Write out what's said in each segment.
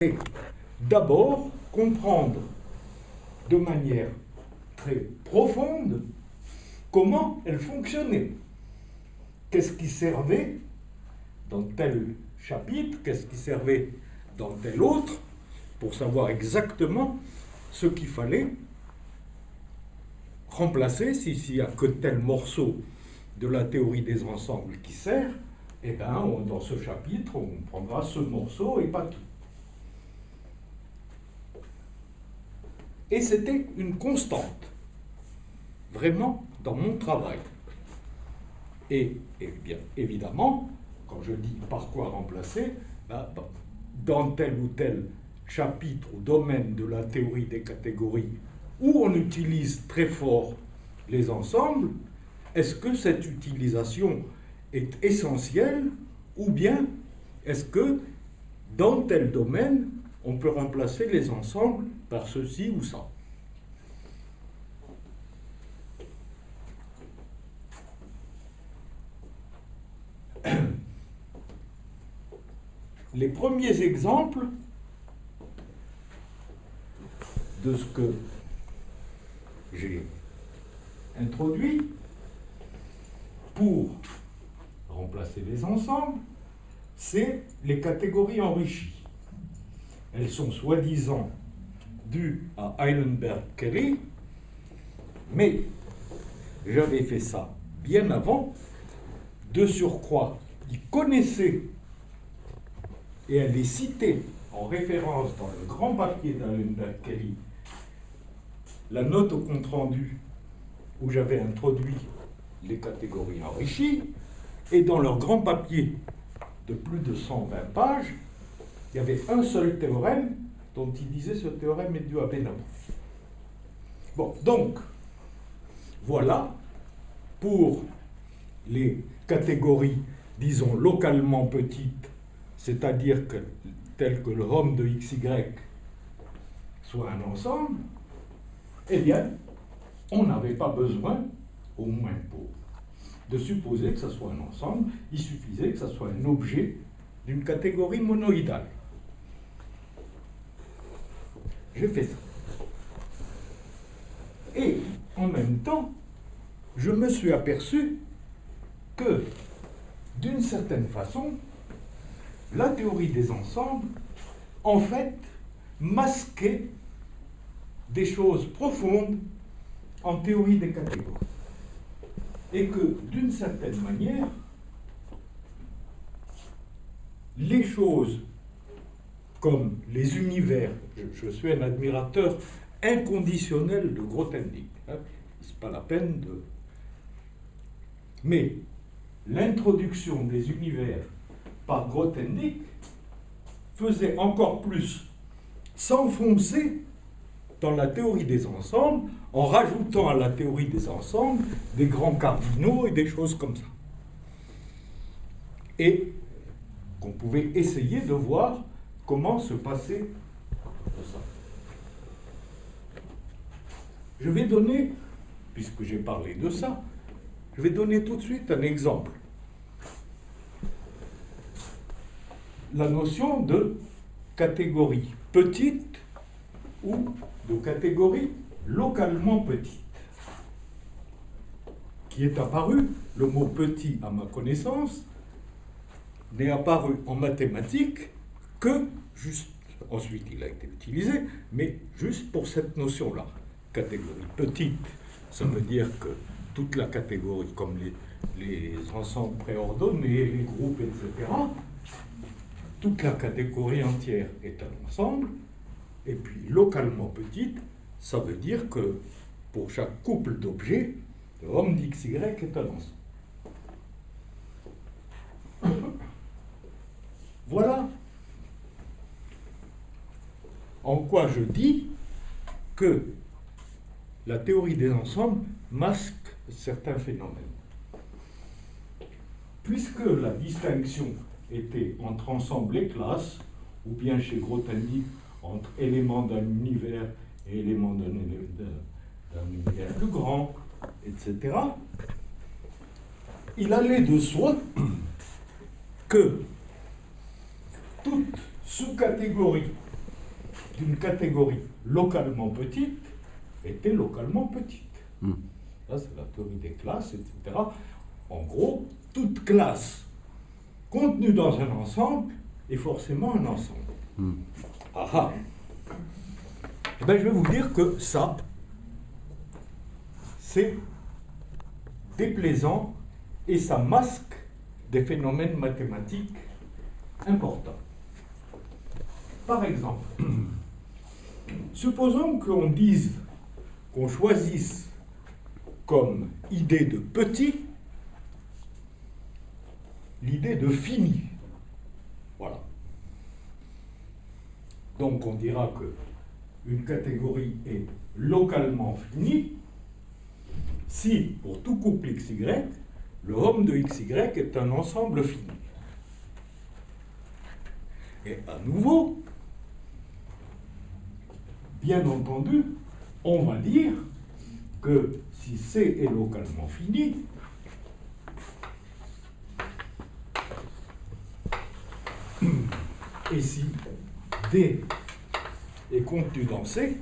Et d'abord, comprendre de manière très profonde comment elle fonctionnait. Qu'est-ce qui servait dans tel chapitre, qu'est-ce qui servait dans tel autre, pour savoir exactement ce qu'il fallait remplacer. S'il n'y a que tel morceau de la théorie des ensembles qui sert, eh bien, dans ce chapitre, on prendra ce morceau et pas tout. Et c'était une constante, vraiment, dans mon travail. Et bien évidemment, quand je dis par quoi remplacer, dans tel ou tel chapitre ou domaine de la théorie des catégories où on utilise très fort les ensembles, est-ce que cette utilisation est essentielle ou bien est-ce que dans tel domaine, on peut remplacer les ensembles par ceci ou ça? Les premiers exemples de ce que j'ai introduit pour remplacer les ensembles, c'est les catégories enrichies. Elles sont soi-disant dues à Eilenberg-Kelly, mais j'avais fait ça bien avant. De surcroît, il connaissait et elle est citée en référence dans le grand papier d'Eilenberg-Kelly, la note au compte-rendu où j'avais introduit les catégories enrichies, et dans leur grand papier de plus de 120 pages, il y avait un seul théorème dont il disait ce théorème est dû à Benamou. Bon, donc, voilà pour les catégories, disons, localement petites, c'est-à-dire que, tel que le homme de XY soit un ensemble, eh bien, on n'avait pas besoin, au moins pour, de supposer que ce soit un ensemble, il suffisait que ce soit un objet d'une catégorie monoïdale. J'ai fait ça. Et en même temps, je me suis aperçu que, d'une certaine façon, la théorie des ensembles, en fait, masquait des choses profondes en théorie des catégories. Et que, d'une certaine manière, les choses comme les univers, je suis un admirateur inconditionnel de Grothendieck, c'est pas la peine de... Mais l'introduction des univers par Grothendieck faisait encore plus s'enfoncer dans la théorie des ensembles, en rajoutant à la théorie des ensembles des grands cardinaux et des choses comme ça. Et qu'on pouvait essayer de voir comment se passait ça. Je vais donner, puisque j'ai parlé de ça, je vais donner tout de suite un exemple. La notion de catégorie petite ou de catégorie localement petite, qui est apparu, le mot petit à ma connaissance, n'est apparu en mathématiques que juste, ensuite il a été utilisé, mais juste pour cette notion-là. Catégorie petite, ça veut dire que toute la catégorie, comme les ensembles préordonnés, les groupes, etc., toute la catégorie entière est un ensemble, et puis localement petite, ça veut dire que pour chaque couple d'objets, le homme d'XY est un ensemble. Voilà en quoi je dis que la théorie des ensembles masque certains phénomènes. Puisque la distinction était entre ensemble et classe, ou bien chez Grothendieck, entre éléments d'un univers et éléments d'un univers plus grand, etc., il allait de soi que toute sous-catégorie d'une catégorie localement petite était localement petite. Ça, c'est la théorie des classes, etc. En gros, toute classe contenue dans un ensemble est forcément un ensemble. Ah ah. Eh bien, je vais vous dire que ça, c'est déplaisant et ça masque des phénomènes mathématiques importants. Par exemple, supposons qu'on dise, qu'on choisisse comme idée de petit l'idée de fini. Voilà. Donc on dira que une catégorie est localement finie si, pour tout couple XY, le homme de XY est un ensemble fini. Et à nouveau, bien entendu, on va dire que si C est localement fini, et si D est contenu dans C,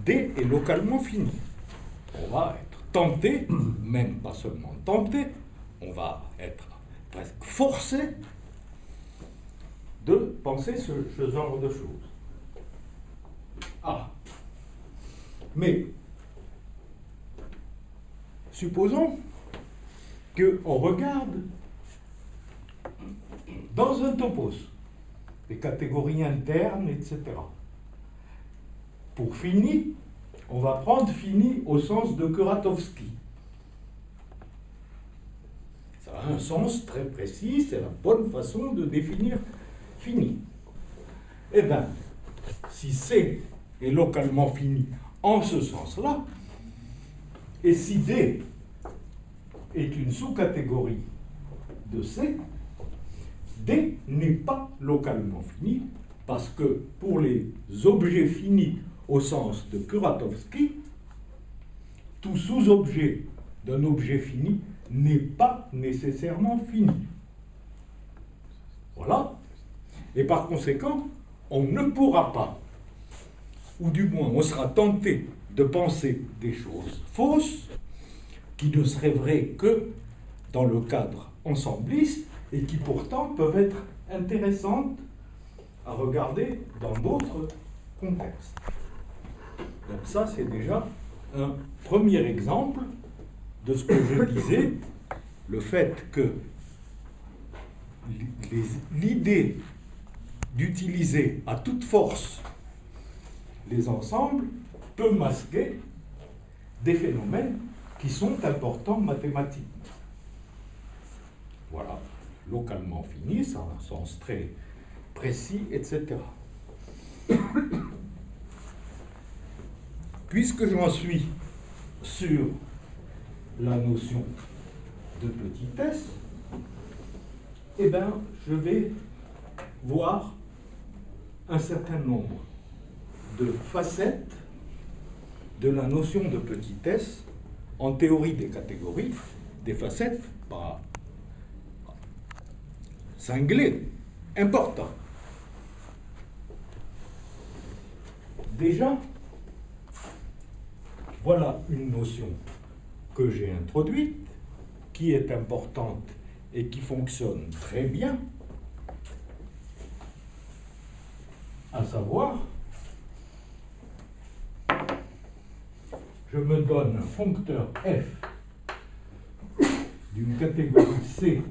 D est localement fini. On va être tenté, même pas seulement tenté, on va être presque forcé de penser ce genre de choses. Ah. Mais supposons qu'on regarde dans un topos des catégories internes, etc. Pour fini, on va prendre fini au sens de Kuratowski. Ça a un sens très précis, c'est la bonne façon de définir fini. Eh bien, si C est localement fini en ce sens-là, et si D est une sous-catégorie de C, D n'est pas localement fini, parce que pour les objets finis au sens de Kuratowski, tout sous-objet d'un objet fini n'est pas nécessairement fini. Voilà. Et par conséquent, on ne pourra pas, ou du moins on sera tenté de penser des choses fausses qui ne seraient vraies que dans le cadre ensembliste et qui pourtant peuvent être intéressantes à regarder dans d'autres contextes. Donc ça, c'est déjà un premier exemple de ce que je disais, le fait que l'idée d'utiliser à toute force les ensembles peut masquer des phénomènes qui sont importants mathématiquement. Voilà, localement fini, ça a un sens très précis, etc. Puisque j'en suis sur la notion de petitesse, eh bien, je vais voir un certain nombre de facettes de la notion de petitesse en théorie des catégories, des facettes pas cinglées, importantes. Déjà, voilà une notion que j'ai introduite, qui est importante et qui fonctionne très bien, à savoir, je me donne un foncteur f d'une catégorie C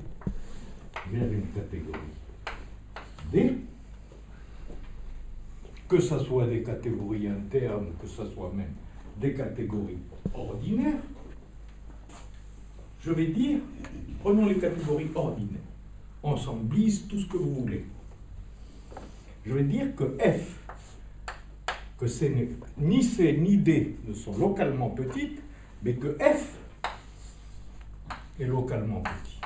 vers une catégorie D, que ce soit des catégories internes, que ce soit même des catégories ordinaires. Je vais dire, prenons les catégories ordinaires, ensemblise, tout ce que vous voulez. Je vais dire que F, que ni C ni D ne sont localement petites, mais que F est localement petit.